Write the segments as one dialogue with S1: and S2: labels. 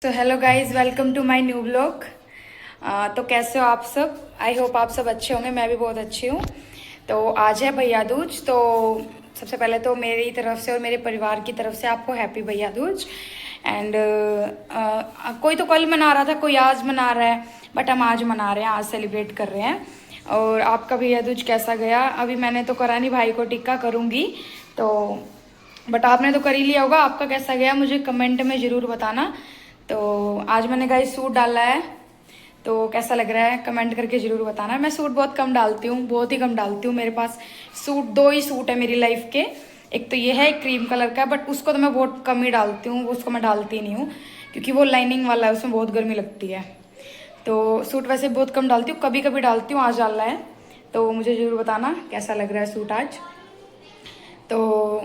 S1: तो hello guys, welcome to my new blog. तो कैसे हो आप सब? आई होप आप सब अच्छे होंगे। मैं भी बहुत अच्छी हूँ। तो आज है भैया दूज। तो सबसे पहले तो मेरी तरफ से और मेरे परिवार की तरफ से आपको हैप्पी भैया दूज। एंड कोई तो कल मना रहा था, कोई आज मना रहा है, बट हम आज मना रहे हैं, आज सेलिब्रेट कर रहे हैं। और आपका भैया दूज कैसा गया? अभी मैंने तो करा नहीं, भाई को टिक्का करूँगी। तो बट आपने तो कर ही लिया होगा। आपका कैसा गया मुझे कमेंट में ज़रूर बताना। तो आज मैंने गाइस सूट डाला है, तो कैसा लग रहा है कमेंट करके ज़रूर बताना। मैं सूट बहुत कम डालती हूँ, बहुत ही कम डालती हूँ। मेरे पास सूट दो ही सूट है मेरी लाइफ के। एक तो ये है, एक क्रीम कलर का, बट उसको तो मैं बहुत कम ही डालती हूँ, उसको मैं डालती नहीं हूँ क्योंकि वो लाइनिंग वाला है, उसमें बहुत गर्मी लगती है। तो सूट वैसे बहुत कम डालती हूँ, कभी कभी डालती हूँ। आज डालना है तो मुझे ज़रूर बताना कैसा लग रहा है सूट आज। तो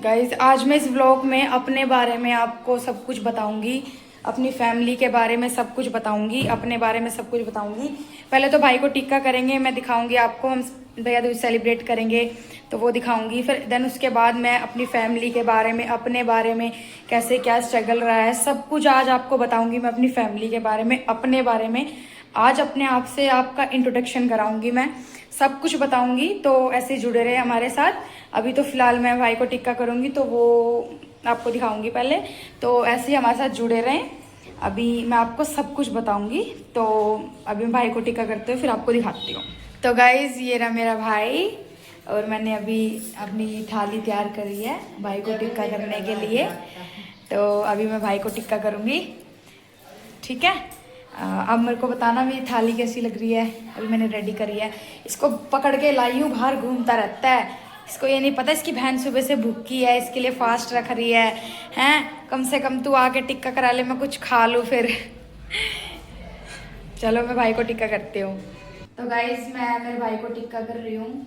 S1: गाइज आज मैं इस व्लॉग में अपने बारे में आपको सब कुछ बताऊंगी, अपनी फैमिली के बारे में सब कुछ बताऊंगी, अपने बारे में सब कुछ बताऊंगी। पहले तो भाई को टिक्का करेंगे, मैं दिखाऊंगी आपको, हम भैया दूज सेलिब्रेट करेंगे तो वो दिखाऊंगी। फिर देन उसके बाद मैं अपनी फैमिली के बारे में, अपने बारे में कैसे क्या स्ट्रगल रहा है, सब कुछ आज आपको बताऊंगी। मैं अपनी फैमिली के बारे में, अपने बारे में आज अपने आप से आपका इंट्रोडक्शन कराऊंगी, मैं सब कुछ बताऊंगी। तो ऐसे जुड़े रहे हमारे साथ। अभी तो फिलहाल मैं भाई को टिक्का करूंगी तो वो आपको दिखाऊंगी पहले। तो ऐसे ही हमारे साथ जुड़े रहें, अभी मैं आपको सब कुछ बताऊंगी। तो अभी मैं भाई को टिक्का करते हुए फिर आपको दिखाती हूँ। तो गाइज ये रहा मेरा भाई, और मैंने अभी अपनी थाली तैयार करी है भाई को टिक्का करने के लिए। तो अभी मैं भाई को टिक्का करूँगी, ठीक है। अब मेरे को बताना मेरी थाली कैसी लग रही है। अभी मैंने रेडी करी है, इसको पकड़ के लाई हूँ, बाहर घूमता रहता है। इसको ये नहीं पता इसकी बहन सुबह से भूखी है, इसके लिए फास्ट रख रही है। हैं, कम से कम तू आके टिक्का करा ले, मैं कुछ खा लूँ फिर। चलो मैं भाई को टिक्का करती हूँ। तो गाइज मैं मेरे भाई को टिक्का कर रही हूँ।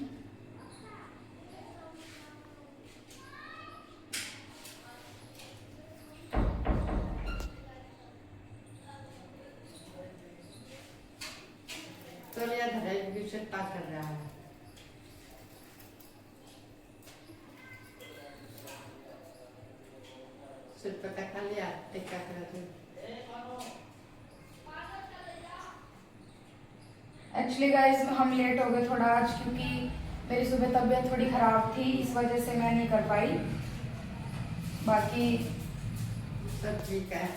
S2: तो ये धराई भी चट्टा कर रहा है। सिर पे टका लिया, टिक्का कर रहे।
S1: एक्चुअली गाइज हम लेट हो गए थोड़ा आज, क्योंकि मेरी सुबह तबीयत थोड़ी ख़राब थी, इस वजह से मैं नहीं कर पाई। बाकी
S2: सब ठीक है,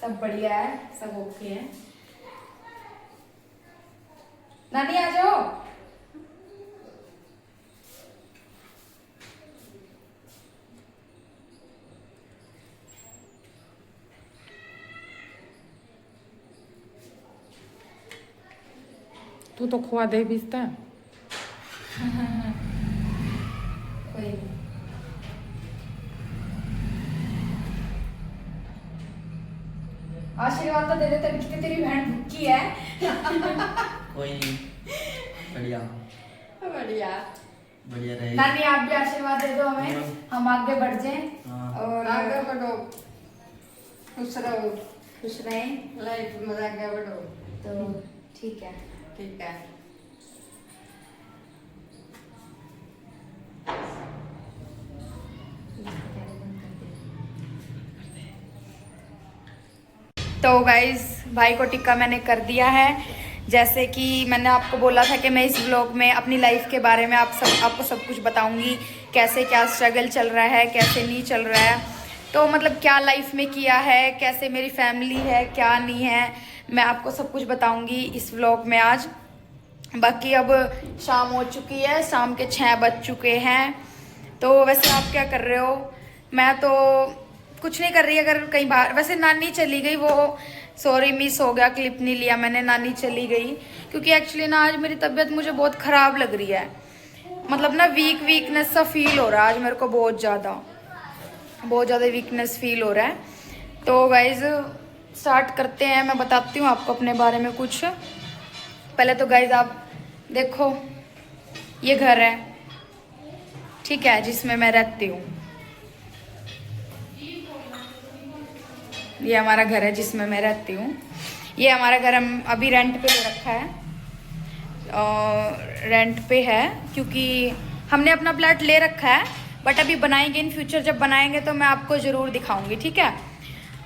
S1: सब बढ़िया है, सब ओके है। नानी आ जाओ।
S2: तू तो खुआ दे बीसता।
S1: कोई नहीं। आशीर्वाद तो दे देते कि तेरी बहन भूखी है।
S3: कोई नहीं, बढ़िया
S2: बढ़िया
S3: बढ़िया रहे।
S1: नानी आप भी आशीर्वाद दे दो हमें, हम आगे बढ़ जाएं।
S3: हाँ।
S1: और
S2: आगे बढ़ो, खुश रहो,
S1: खुश रहें।
S2: लाइफ में आगे बढ़ो।
S1: तो ठीक है।
S2: ठीक है।
S1: तो गाइज भाई को टिक्का मैंने कर दिया है। जैसे कि मैंने आपको बोला था कि मैं इस व्लॉग में अपनी लाइफ के बारे में आपको सब कुछ बताऊंगी, कैसे क्या स्ट्रगल चल रहा है, कैसे नहीं चल रहा है। तो मतलब क्या लाइफ में किया है, कैसे मेरी फैमिली है, क्या नहीं है, मैं आपको सब कुछ बताऊंगी इस व्लॉग में आज। बाकी अब शाम हो चुकी है, शाम के 6 बज चुके हैं। तो वैसे आप क्या कर रहे हो? मैं तो कुछ नहीं कर रही। अगर कहीं बाहर, वैसे नानी चली गई, वो सॉरी मिस हो गया, क्लिप नहीं लिया मैंने, नानी चली गई क्योंकि एक्चुअली ना आज मेरी तबीयत मुझे बहुत ख़राब लग रही है। मतलब ना वीकनेस सा फील हो रहा है आज मेरे को, बहुत ज़्यादा वीकनेस फील हो रहा है। तो गाइज स्टार्ट करते हैं, मैं बताती हूँ आपको अपने बारे में कुछ। पहले तो गाइज आप देखो, ये घर है, ठीक है, जिसमें मैं रहती हूँ। ये हमारा घर है जिसमें मैं रहती हूँ। ये हमारा घर हम अभी रेंट पे ले रखा है, रेंट पे है क्योंकि हमने अपना फ्लैट ले रखा है, बट अभी बनाएंगे इन फ्यूचर। जब बनाएंगे तो मैं आपको ज़रूर दिखाऊंगी, ठीक है।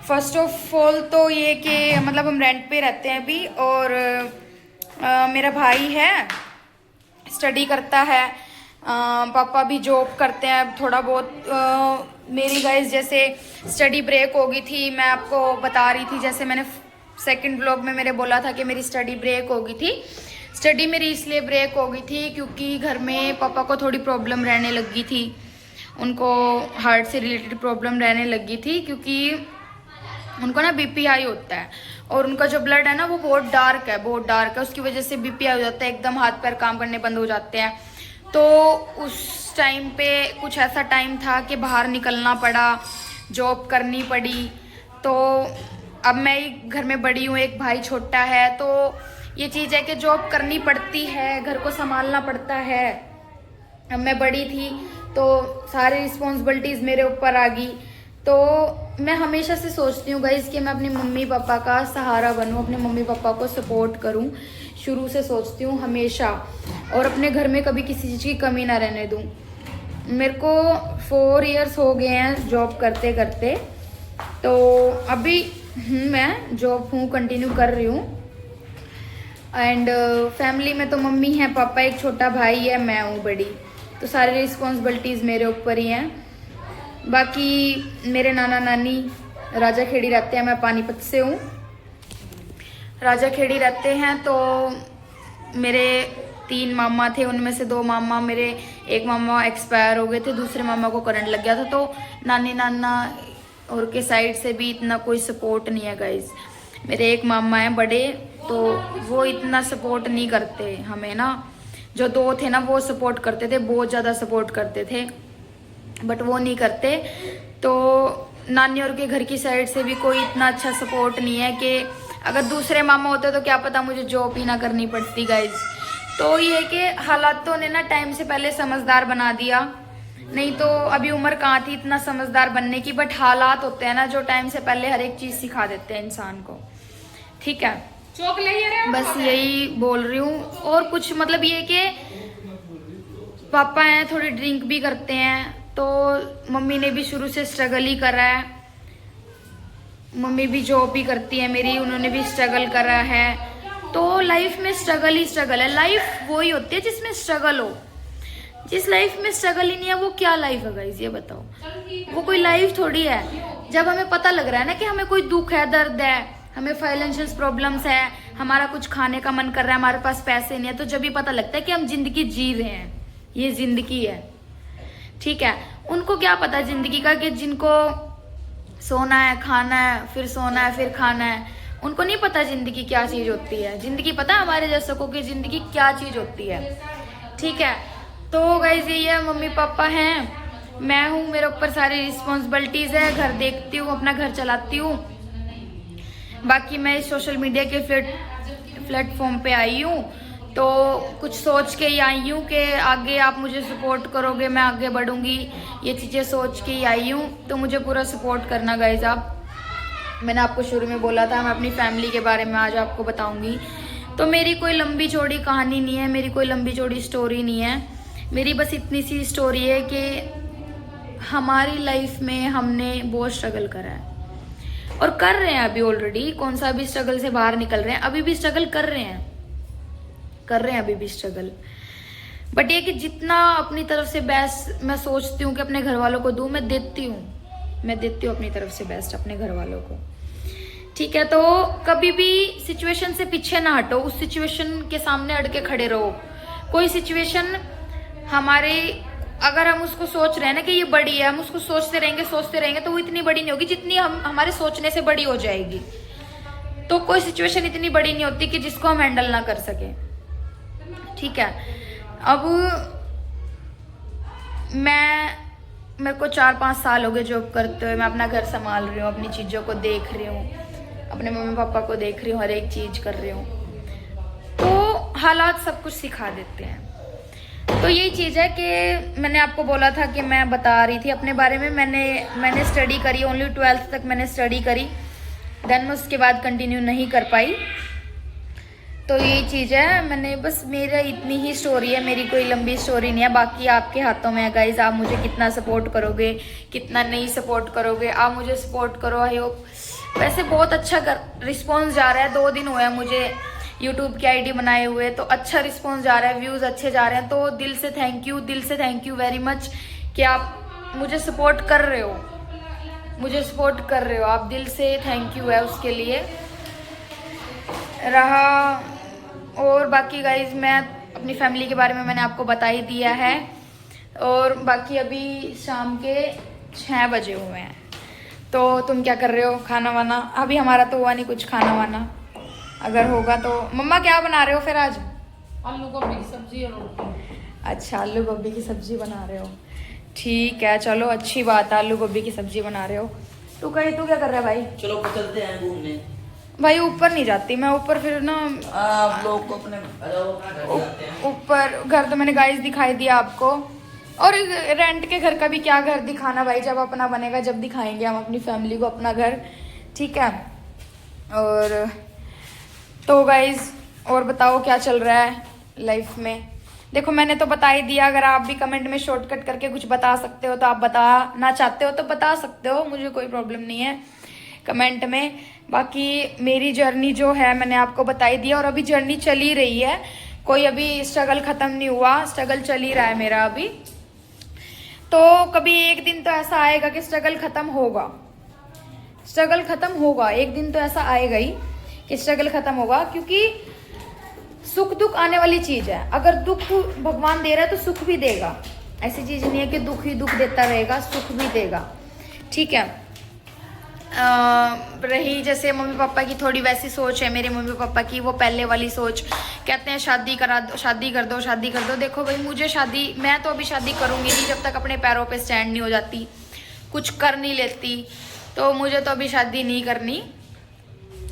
S1: फर्स्ट ऑफ ऑल तो ये कि मतलब हम रेंट पे रहते हैं अभी, और मेरा भाई है, स्टडी करता है, पापा भी जॉब करते हैं थोड़ा बहुत। मेरी गाइस जैसे स्टडी ब्रेक हो गई थी, मैं आपको बता रही थी, जैसे मैंने सेकंड व्लॉग में मेरे बोला था कि मेरी स्टडी ब्रेक हो गई थी। स्टडी मेरी इसलिए ब्रेक हो गई थी क्योंकि घर में पापा को थोड़ी प्रॉब्लम रहने लगी थी, उनको हार्ट से रिलेटेड प्रॉब्लम रहने लगी थी, क्योंकि उनको ना बीपी हाई होता है और उनका जो ब्लड है ना वो बहुत डार्क है, उसकी वजह से बीपी हाई हो जाता है, एकदम हाथ पैर काम करने बंद हो जाते हैं। तो उस टाइम पे कुछ ऐसा टाइम था कि बाहर निकलना पड़ा, जॉब करनी पड़ी। तो अब मैं घर में बड़ी हूँ, एक भाई छोटा है, तो ये चीज़ है कि जॉब करनी पड़ती है, घर को संभालना पड़ता है। अब मैं बड़ी थी तो सारी रिस्पॉन्सिबिलिटीज़ मेरे ऊपर आ गई। तो मैं हमेशा से सोचती हूँ गाइस कि मैं अपने मम्मी पापा का सहारा बनूँ, अपने मम्मी पापा को सपोर्ट करूँ, शुरू से सोचती हूँ हमेशा, और अपने घर में कभी किसी चीज़ की कमी ना रहने दूँ। मेरे को 4 इयर्स हो गए हैं जॉब करते करते, तो अभी मैं जॉब कंटिन्यू कर रही हूँ। एंड फैमिली में तो मम्मी है, पापा, एक छोटा भाई है, मैं हूँ बड़ी, तो सारी रिस्पॉन्सिबिलिटीज़ मेरे ऊपर ही हैं। बाकी मेरे नाना नानी राजा खेड़ी रहते हैं, मैं पानीपत से हूँ, राजा खेड़ी रहते हैं। तो मेरे 3 मामा थे, उनमें से 2 मामा मेरे, एक मामा एक्सपायर हो गए थे, दूसरे मामा को करंट लग गया था। तो नानी नाना और के साइड से भी इतना कोई सपोर्ट नहीं है गाइज। मेरे एक मामा हैं बड़े, तो वो इतना सपोर्ट नहीं करते हमें ना। जो 2 थे ना वो सपोर्ट करते थे, बहुत ज़्यादा सपोर्ट करते थे, बट वो नहीं करते। तो नानी और के घर की साइड से भी कोई इतना अच्छा सपोर्ट नहीं है कि अगर दूसरे मामा होते तो क्या पता मुझे जॉब ही ना करनी पड़ती गाइज। तो ये है कि हालातों ने ना टाइम से पहले समझदार बना दिया, नहीं तो अभी उम्र कहाँ थी इतना समझदार बनने की। बट हालात होते हैं ना जो टाइम से पहले हर एक चीज़ सिखा देते हैं इंसान को, ठीक है। बस यही बोल रही हूँ, और कुछ मतलब ये कि पापा हैं थोड़ी ड्रिंक भी करते हैं, तो मम्मी ने भी शुरू से स्ट्रगल ही करा है। मम्मी भी जॉब भी करती है मेरी, उन्होंने भी स्ट्रगल करा है। तो लाइफ में स्ट्रगल ही स्ट्रगल है। लाइफ वही होती है जिसमें स्ट्रगल हो। जिस लाइफ में स्ट्रगल ही नहीं है वो क्या लाइफ है गाइस, ये बताओ, वो कोई लाइफ थोड़ी है। जब हमें पता लग रहा है ना कि हमें कोई दुख है, दर्द है, हमें फाइनेंशियल प्रॉब्लम्स है, हमारा कुछ खाने का मन कर रहा है, हमारे पास पैसे नहीं है, तो जब भी पता लगता है कि हम जिंदगी जी रहे हैं, ये जिंदगी है, ठीक है। उनको क्या पता जिंदगी का कि जिनको सोना है, खाना है, फिर सोना है, फिर खाना है, उनको नहीं पता जिंदगी क्या चीज होती है। जिंदगी पता है हमारे जैसों को कि जिंदगी क्या चीज होती है, ठीक है। तो गाइस ये है, मम्मी पापा हैं, मैं हूँ, मेरे ऊपर सारी रिस्पॉन्सिबिलिटीज है, घर देखती हूँ, अपना घर चलाती हूँ। बाकी मैं सोशल मीडिया के प्लेटफॉर्म पे आई हूँ, तो कुछ सोच के ही आई हूँ कि आगे आप मुझे सपोर्ट करोगे, मैं आगे बढ़ूंगी, ये चीज़ें सोच के ही आई हूँ। तो मुझे पूरा सपोर्ट करना गाइस आप। मैंने आपको शुरू में बोला था मैं अपनी फैमिली के बारे में आज आपको बताऊंगी। तो मेरी कोई लंबी चौड़ी कहानी नहीं है, मेरी कोई लंबी चौड़ी स्टोरी नहीं है। मेरी बस इतनी सी स्टोरी है कि हमारी लाइफ में हमने बहुत स्ट्रगल करा है और कर रहे हैं अभी ऑलरेडी। कौन सा अभी स्ट्रगल से बाहर निकल रहे हैं, अभी भी स्ट्रगल कर रहे हैं अभी भी स्ट्रगल। बट ये कि जितना अपनी तरफ से बेस्ट मैं सोचती हूँ कि अपने घर वालों को दूँ, मैं देती हूँ अपनी तरफ से बेस्ट अपने घर वालों को, ठीक है। तो कभी भी सिचुएशन से पीछे ना हटो, उस सिचुएशन के सामने अड़ के खड़े रहो। कोई सिचुएशन हमारे, अगर हम उसको सोच रहे हैं ना कि ये बड़ी है, हम उसको सोचते रहेंगे तो वो इतनी बड़ी नहीं होगी जितनी हम हमारे सोचने से बड़ी हो जाएगी। तो कोई सिचुएशन इतनी बड़ी नहीं होती कि जिसको हम हैंडल ना कर सके, ठीक है। अब मेरे को 4-5 साल हो गए जॉब करते हुए, मैं अपना घर संभाल रही हूँ, अपनी चीज़ों को देख रही हूँ, अपने मम्मी पापा को देख रही हूँ, हर एक चीज़ कर रही हूँ। तो हालात सब कुछ सिखा देते हैं। तो यही चीज़ है कि मैंने आपको बोला था कि मैं बता रही थी अपने बारे में। मैंने स्टडी करी, ओनली 12th तक मैंने स्टडी करी, देन मैं उसके बाद कंटिन्यू नहीं कर पाई। तो यही चीज़ है, मैंने बस, मेरा इतनी ही स्टोरी है, मेरी कोई लंबी स्टोरी नहीं है। बाकी आपके हाथों में है गाइज, आप मुझे कितना सपोर्ट करोगे, कितना नहीं सपोर्ट करोगे। आप मुझे सपोर्ट करो, आई होप वैसे बहुत अच्छा रिस्पॉन्स जा रहा है। 2 दिन हुए हैं मुझे यूट्यूब की आईडी बनाए हुए, तो अच्छा रिस्पॉन्स जा रहा है, व्यूज़ अच्छे जा रहे हैं। तो दिल से थैंक यू वेरी मच कि आप मुझे सपोर्ट कर रहे हो, आप दिल से थैंक यू है उसके लिए। रहा और बाकी गाइज, मैं अपनी फैमिली के बारे में मैंने आपको बता ही दिया है। और बाकी अभी शाम के 6 बजे हुए हैं, तो तुम क्या कर रहे हो? खाना वाना अभी हमारा तो हुआ नहीं कुछ, खाना वाना अगर होगा तो। मम्मा क्या बना रहे हो फिर आज?
S2: आलू गोभी की सब्जी और रोटी।
S1: अच्छा, आलू गोभी की सब्जी बना रहे हो, ठीक है, चलो अच्छी बात है, आलू गोभी की सब्जी बना रहे हो। तू क्या कर रहा है भाई?
S3: चलो चलते हैं घूमने।
S1: भाई ऊपर नहीं जाती मैं, ऊपर फिर ना
S3: आप लोग को अपने
S1: ऊपर घर तो मैंने गाइस दिखाई दिया आपको। और रेंट के घर का भी क्या घर दिखाना भाई, जब अपना बनेगा जब दिखाएंगे हम अपनी फैमिली को अपना घर, ठीक है। और तो गाइस और बताओ क्या चल रहा है लाइफ में? देखो मैंने तो बता ही दिया, अगर आप भी कमेंट में शॉर्टकट करके कुछ बता सकते हो तो आप बताना चाहते हो तो बता सकते हो, मुझे कोई प्रॉब्लम नहीं है कमेंट में। बाकी मेरी जर्नी जो है मैंने आपको बता ही दिया, और अभी जर्नी चल ही रही है, कोई अभी स्ट्रगल खत्म नहीं हुआ, स्ट्रगल चल ही रहा है मेरा अभी। तो कभी एक दिन तो ऐसा आएगा कि स्ट्रगल खत्म होगा, एक दिन तो ऐसा आएगा ही कि स्ट्रगल खत्म होगा, क्योंकि सुख दुख आने वाली चीज है। अगर दुख भगवान दे रहा है तो सुख भी देगा, ऐसी चीज नहीं है कि दुख ही दुख देता रहेगा, सुख भी देगा, ठीक है। रही जैसे मम्मी पापा की थोड़ी वैसी सोच है, मेरे मम्मी पापा की वो पहले वाली सोच, कहते हैं शादी कर दो। देखो भाई, मुझे शादी, मैं तो अभी शादी करूंगी नहीं जब तक अपने पैरों पे स्टैंड नहीं हो जाती, कुछ कर नहीं लेती, तो मुझे तो अभी शादी नहीं करनी।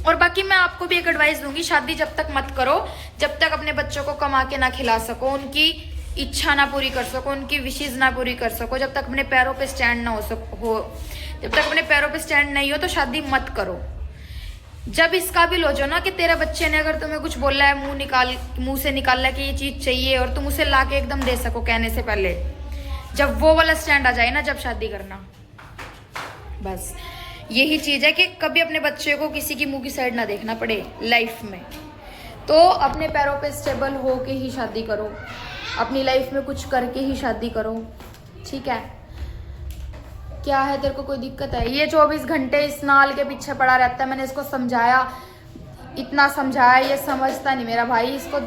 S1: और बाकी मैं आपको भी एक एडवाइस दूंगी, शादी जब तक मत करो जब तक अपने बच्चों को कमा के ना खिला सको, उनकी इच्छा ना पूरी कर सको, उनकी विशेष ना पूरी कर सको, जब तक अपने पैरों पे स्टैंड ना हो जब तक अपने पैरों पे स्टैंड नहीं हो तो शादी मत करो। जब इसका भी लो जो ना कि तेरे बच्चे ने अगर तुम्हें कुछ बोला है, मुंह से निकाला कि ये चीज चाहिए और तुम उसे ला के एकदम दे सको कहने से पहले, जब वो वाला स्टैंड आ जाए ना, जब शादी करना। बस यही चीज है कि कभी अपने बच्चे को किसी की मुंह की साइड ना देखना पड़े लाइफ में, तो अपने पैरों पे स्टेबल हो के ही शादी करो, अपनी लाइफ में कुछ करके ही शादी करो, ठीक है। क्या है, तेरे को कोई दिक्कत है? ये 24 घंटे इस नाल के पीछे पड़ा रहता है, मैंने इसको समझाया, इतना समझाया, ये समझता नहीं मेरा भाई, इसको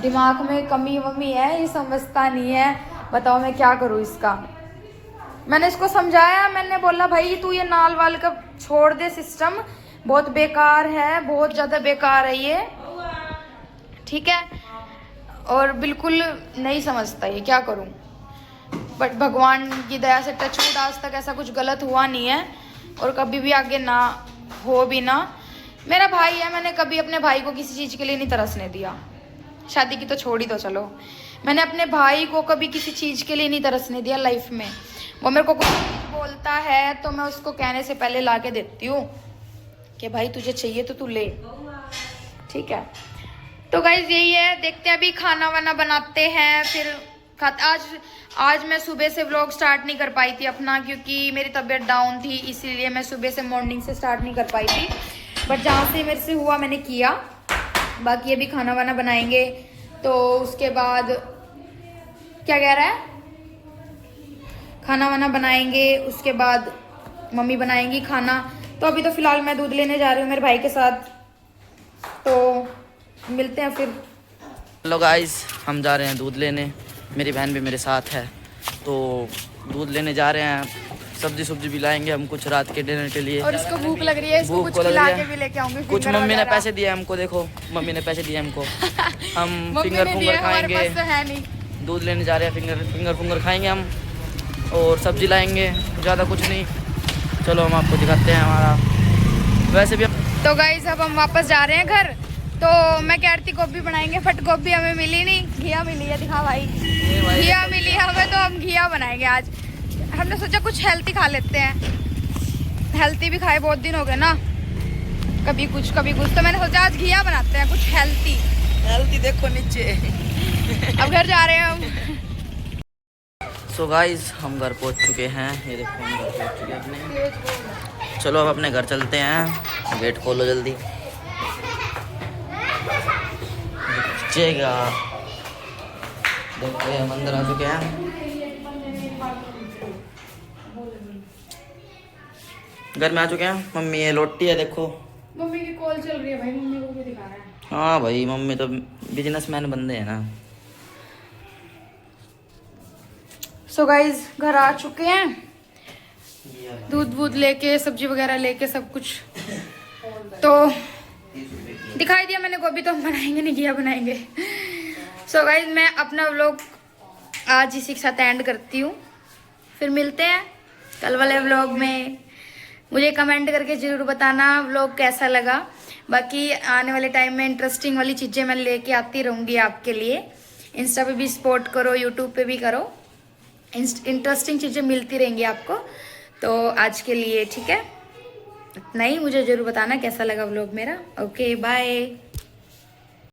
S1: दिमाग में कमी वमी है, ये समझता नहीं है। बताओ मैं क्या करूँ इसका? मैंने इसको समझाया, मैंने बोला भाई तू ये नाल वाल का छोड़ दे, सिस्टम बहुत बेकार है, बहुत ज़्यादा बेकार है ये, ठीक है। और बिल्कुल नहीं समझता ये, क्या करूँ। बट भगवान की दया से टचवुड आज तक ऐसा कुछ गलत हुआ नहीं है, और कभी भी आगे ना हो भी ना। मेरा भाई है, मैंने कभी अपने भाई को किसी चीज़ के लिए नहीं तरसने दिया, शादी की तो छोड़ ही दो चलो, मैंने अपने भाई को कभी किसी चीज़ के लिए नहीं तरसने दिया लाइफ में। वो मेरे को कुछ बोलता है तो मैं उसको कहने से पहले ला के देती हूँ कि भाई तुझे चाहिए तो तू ले, ठीक है। तो गाइज यही है, देखते हैं अभी खाना वाना बनाते हैं, फिर आज मैं सुबह से व्लॉग स्टार्ट नहीं कर पाई थी अपना, क्योंकि मेरी तबीयत डाउन थी, इसीलिए मैं सुबह से मॉर्निंग से स्टार्ट नहीं कर पाई थी, बट जहाँ से मेरे से हुआ मैंने किया। बाकी अभी खाना वाना बनाएंगे, तो उसके बाद क्या कह रहा है, खाना वाना बनाएंगे, उसके बाद मम्मी बनाएंगी खाना। तो अभी तो फिलहाल मैं दूध लेने जा रही हूँ मेरे भाई के साथ, तो मिलते हैं फिर।
S3: हेलो गाइस, हम जा रहे हैं दूध लेने, मेरी बहन भी मेरे साथ है, तो दूध लेने जा रहे हैं, सब्जी भी लाएंगे हम कुछ रात के डिनर के लिए।
S1: और इसको भूख लग रही है, इसको कुछ खिला के भी लेके आऊंगी।
S3: कुछ मम्मी ने पैसे दिए हमको, देखो मम्मी ने पैसे दिए हमको हम फिंगर खाएंगे,
S1: तो है नहीं।
S3: दूध लेने जा रहे हैं, फिंगर खाएंगे हम, और सब्जी लाएंगे, ज़्यादा कुछ नहीं। चलो हम आपको दिखाते हैं हमारा। वैसे भी
S1: तो गाइस अब हम वापस जा रहे हैं घर, तो मैं कह रही थी गोभी बनाएंगे, बट गोभी हमें मिली नहीं, घिया मिली है। दिखा भाई, घिया मिली है हमें, तो हम घिया बनाएंगे आज। हमने सोचा कुछ हेल्थी खा लेते हैं, हेल्थी भी खाए बहुत दिन हो गए ना, कभी कुछ तो मैंने सोचा आज घिया बनाते हैं, कुछ हेल्थी।
S3: देखो नीचे
S1: अब घर जा रहे हैं हम।
S3: सो गाइस हम घर पहुंच चुके हैं, ये देखो हम घर पहुंच चुके हैं अपने। चलो अब अपने घर चलते हैं, गेट खोलो जल्दी। बचेगा, देखते हैं हम अंदर आ चुके हैं। घर में आ चुके हैं। मम्मी ये लोटी है देखो।
S1: मम्मी की कॉल चल रही है भाई, मम्मी को भी दिखा रहा है।
S3: हाँ भाई, मम्मी तो बिजनेसमैन बंदे हैं ना।
S1: सो गाइज घर आ चुके हैं, दूध वूध लेके, सब्जी वगैरह लेके, सब कुछ तो दिखाई दिया मैंने। गोभी तो हम बनाएंगे नहीं, घिया बनाएंगे। सो गाइज मैं अपना व्लॉग आज इसी के साथ एंड करती हूँ, फिर मिलते हैं कल वाले व्लॉग में। मुझे कमेंट करके ज़रूर बताना व्लॉग कैसा लगा। बाकी आने वाले टाइम में इंटरेस्टिंग वाली चीज़ें मैं लेके आती रहूँगी आपके लिए। इंस्टा पे भी सपोर्ट करो, यूट्यूब पे भी करो, इंटरेस्टिंग चीज़ें मिलती रहेंगी आपको। तो आज के लिए ठीक है, इतना ही। मुझे ज़रूर बताना कैसा लगा व्लॉग मेरा। Okay bye.